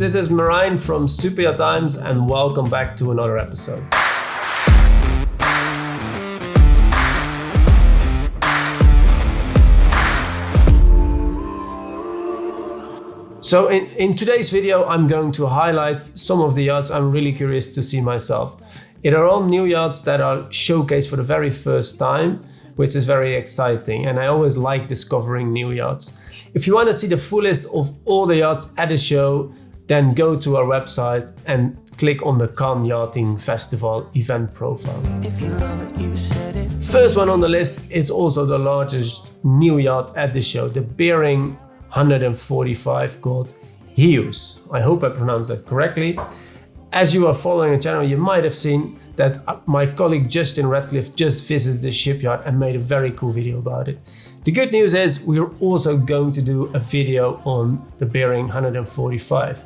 this is Marijn from SuperYacht Times and welcome back to another episode. So in today's video, I'm going to highlight some of the yachts I'm really curious to see myself. It are all new yachts that are showcased for the very first time, which is very exciting. And I always like discovering new yachts. If you want to see the full list of all the yachts at the show, then go to our website and click on the Cannes Yachting Festival event profile. First one on the list is also the largest new yacht at the show, the Berling 145 called Hius. I hope I pronounced that correctly. As you are following the channel, you might have seen that my colleague Justin Radcliffe just visited the shipyard and made a very cool video about it. The good news is we're also going to do a video on the Berling 145.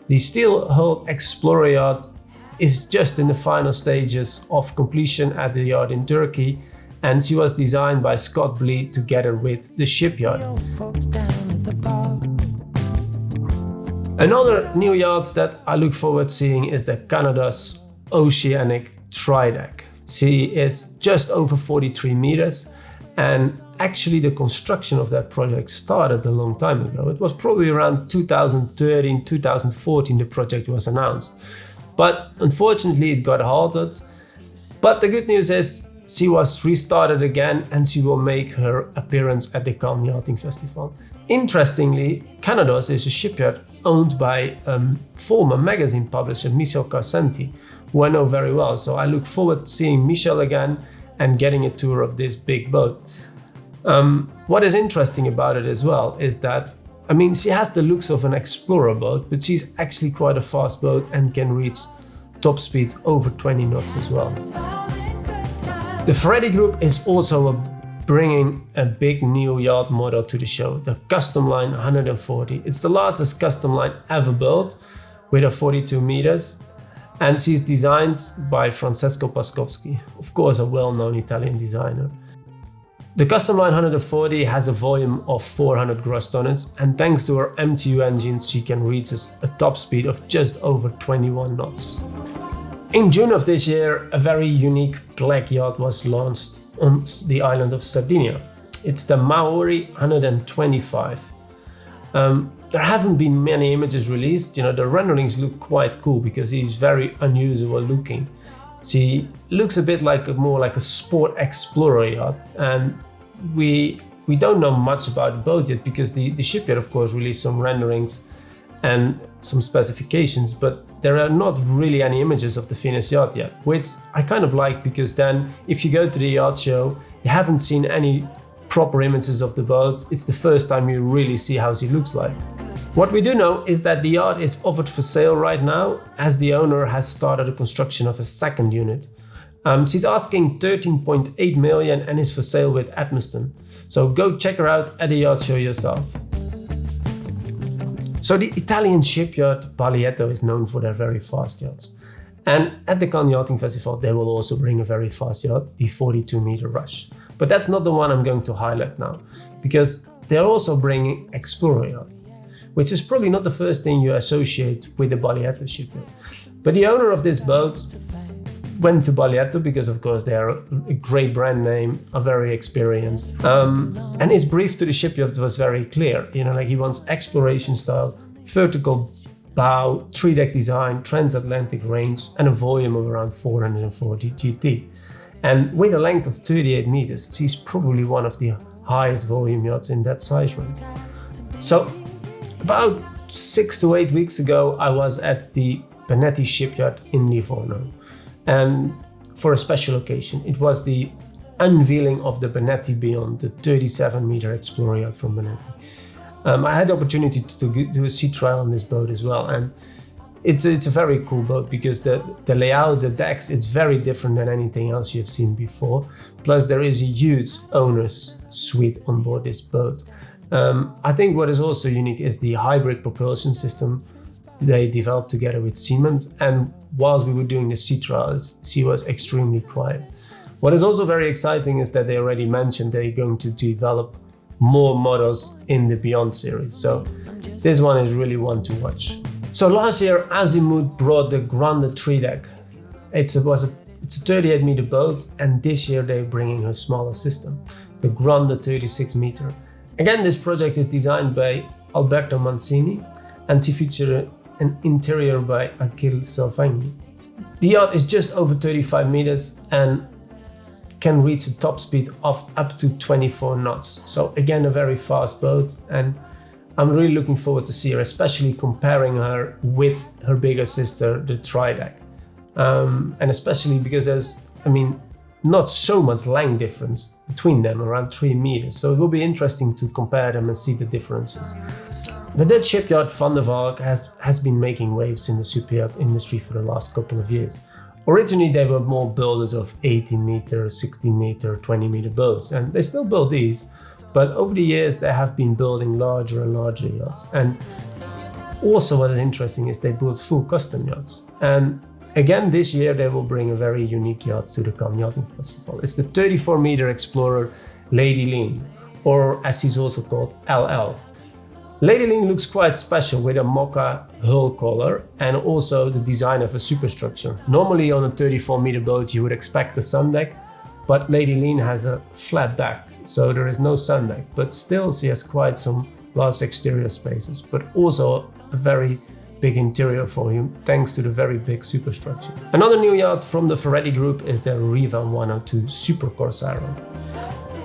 The steel-hulled Explorer yacht is just in the final stages of completion at the yard in Turkey, and she was designed by Scott Blee together with the shipyard. Another new yacht that I look forward to seeing is the Canados Oceanic Trideck. She is just over 43 meters, and actually the construction of that project started a long time ago. It was probably around 2013, 2014 the project was announced. But unfortunately it got halted. But the good news is she was restarted again and she will make her appearance at the Cannes Yachting Festival. Interestingly, Canados is a shipyard owned by former magazine publisher Michel Carcenti, who I know very well. So I look forward to seeing Michel again and getting a tour of this big boat. What is interesting about it as well is that, I mean, she has the looks of an explorer boat, but she's actually quite a fast boat and can reach top speeds over 20 knots as well. The Ferretti Group is also bringing a big new yacht model to the show, the Custom Line 140. It's the largest custom line ever built with a 42 meters, and she's designed by Francesco Pascovski, of course a well-known Italian designer. The Custom Line 140 has a volume of 400 gross tonnage, and thanks to her MTU engines she can reach a top speed of just over 21 knots. In June of this year, a very unique black yacht was launched on the island of Sardinia. It's the Maori 125. There haven't been many images released. You know, the renderings look quite cool because he's very unusual looking. She looks a bit like more like a sport explorer yacht, and we don't know much about the boat yet because the shipyard of course released some renderings and some specifications, but there are not really any images of the finished yacht yet, which I kind of like because then if you go to the yacht show, you haven't seen any proper images of the boat. It's the first time you really see how she looks like. What we do know is that the yacht is offered for sale right now, as the owner has started the construction of a second unit. She's asking 13.8 million and is for sale with Edmiston. So go check her out at the yacht show yourself. So the Italian shipyard Baglietto is known for their very fast yachts. And at the Cannes Yachting Festival, they will also bring a very fast yacht, the 42-meter Rush. But that's not the one I'm going to highlight now, because they're also bringing Explorer yachts, which is probably not the first thing you associate with the Baglietto shipyard. But the owner of this boat went to Baglietto because of course they are a great brand name, are very experienced. And his brief to the shipyard was very clear. You know, like he wants exploration style, vertical bow, 3-deck design, transatlantic range, and a volume of around 440 GT. And with a length of 38 meters, she's probably one of the highest volume yachts in that size range. So about 6 to 8 weeks ago, I was at the Benetti shipyard in Livorno, and for a special occasion. It was the unveiling of the Benetti Beyond, the 37-meter Explorer yacht from Benetti. I had the opportunity to do a sea trial on this boat as well, and it's a very cool boat because the layout, the decks, is very different than anything else you've seen before. Plus there is a huge owner's suite on board this boat. I think what is also unique is the hybrid propulsion system they developed together with Siemens, and whilst we were doing the sea trials, she was extremely quiet. What is also very exciting is that they already mentioned they're going to develop more models in the Beyond series, so this one is really one to watch. So last year, Azimut brought the Grande 3-deck. It's a 38 meter boat, and this year they're bringing a smaller system, the Grande 36 meter. Again, this project is designed by Alberto Mancini and she features an interior by Achille Salvagni. The yacht is just over 35 meters and can reach a top speed of up to 24 knots. So again, a very fast boat, and I'm really looking forward to see her, especially comparing her with her bigger sister, the 3-deck. And especially because there's, not so much length difference between them, around 3 meters. So it will be interesting to compare them and see the differences. The Dutch shipyard Van der Valk has been making waves in the superyacht industry for the last couple of years. Originally, they were more builders of 18 meter, 16 meter, 20 meter boats, and they still build these. But over the years, they have been building larger and larger yachts. And also what is interesting is they build full custom yachts. And again, this year, they will bring a very unique yacht to the Cannes Yachting Festival. It's the 34 meter Explorer Lady Lena, or as he's also called, LL. Lady Lena looks quite special with a mocha hull color and also the design of a superstructure. Normally on a 34 meter boat you would expect a sun deck, but Lady Lena has a flat deck, so there is no sun deck, but still she has quite some large exterior spaces, but also a very big interior volume thanks to the very big superstructure. Another new yacht from the Ferretti group is the Riva 102 Super Corsaro.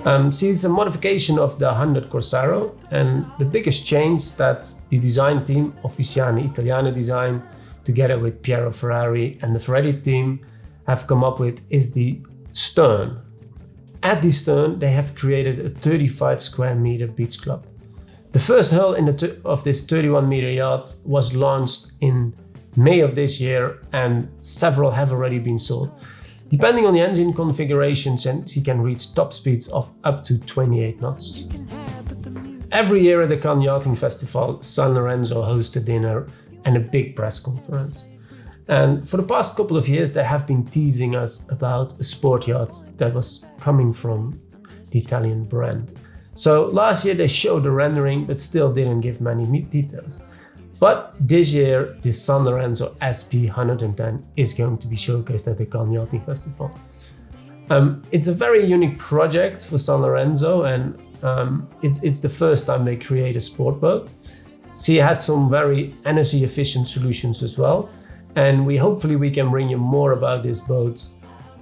It's a modification of the 100 Corsaro, and the biggest change that the design team, Officiani Italiano Design, together with Piero Ferrari and the Ferretti team, have come up with is the stern. At the stern, they have created a 35 square meter beach club. The first hull of this 31 meter yacht was launched in May of this year, and several have already been sold. Depending on the engine configurations, she can reach top speeds of up to 28 knots. Every year at the Cannes Yachting Festival, Sanlorenzo hosts a dinner and a big press conference. And for the past couple of years, they have been teasing us about a sport yacht that was coming from the Italian brand. So last year they showed the rendering, but still didn't give many details. But this year, the Sanlorenzo SP110 is going to be showcased at the Cannes Yachting Festival. It's a very unique project for Sanlorenzo, and it's the first time they create a sport boat. She has some very energy efficient solutions as well, and hopefully we can bring you more about this boat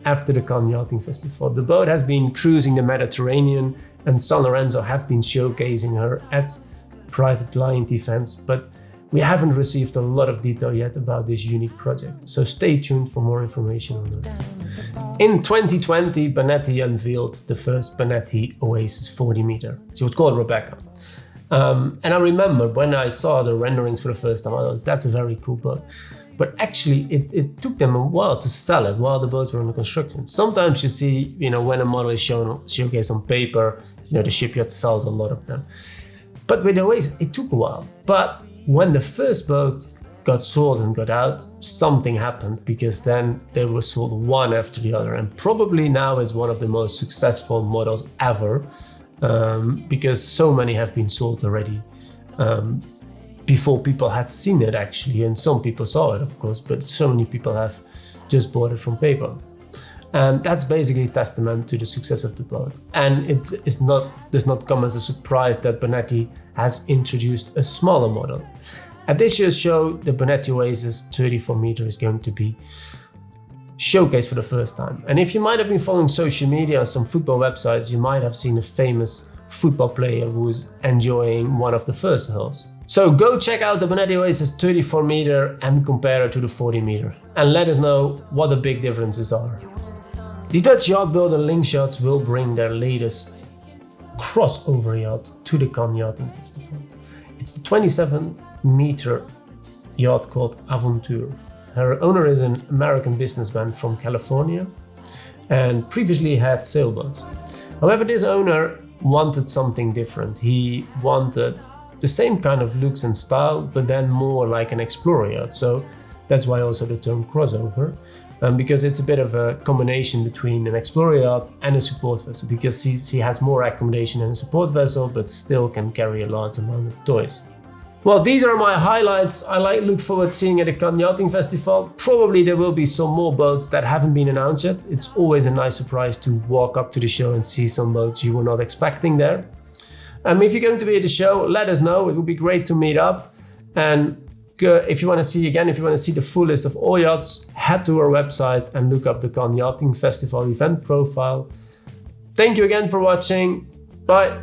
after the Cannes Yachting Festival. The boat has been cruising the Mediterranean, and Sanlorenzo have been showcasing her at private client events, but we haven't received a lot of detail yet about this unique project, so stay tuned for more information on it. In 2020, Benetti unveiled the first Benetti Oasis 40 meter. She was called Rebecca. And I remember when I saw the renderings for the first time, I thought that's a very cool boat. But actually, it took them a while to sell it while the boats were under construction. Sometimes you see, when a model is showcased on paper, the shipyard sells a lot of them. But with the Oasis, it took a while. But when the first boat got sold and got out, something happened, because then they were sold one after the other, and probably now is one of the most successful models ever, because so many have been sold already before people had seen it actually, and some people saw it of course, but so many people have just bought it from paper. And that's basically a testament to the success of the boat. And it does not come as a surprise that Benetti has introduced a smaller model. At this year's show, the Benetti Oasis 34 meter is going to be showcased for the first time. And if you might have been following social media or some football websites, you might have seen a famous football player who was enjoying one of the first hulls. So go check out the Benetti Oasis 34 meter and compare it to the 40 meter. And let us know what the big differences are. The Dutch yacht builder Linkshots will bring their latest crossover yacht to the Cannes Yachting Festival. It's the 27-meter yacht called Aventure. Her owner is an American businessman from California and previously had sailboats. However, this owner wanted something different. He wanted the same kind of looks and style, but then more like an explorer yacht. So that's why also the term crossover. Because it's a bit of a combination between an explorer yacht and a support vessel, because she has more accommodation than a support vessel, but still can carry a large amount of toys. Well, these are my highlights. I look forward to seeing at the Cannes Yachting Festival. Probably there will be some more boats that haven't been announced yet. It's always a nice surprise to walk up to the show and see some boats you were not expecting there. If you're going to be at the show, let us know. It would be great to meet up. And if you want to see the full list of all yachts, head to our website and look up the Cannes Yachting Festival event profile. Thank you again for watching. Bye.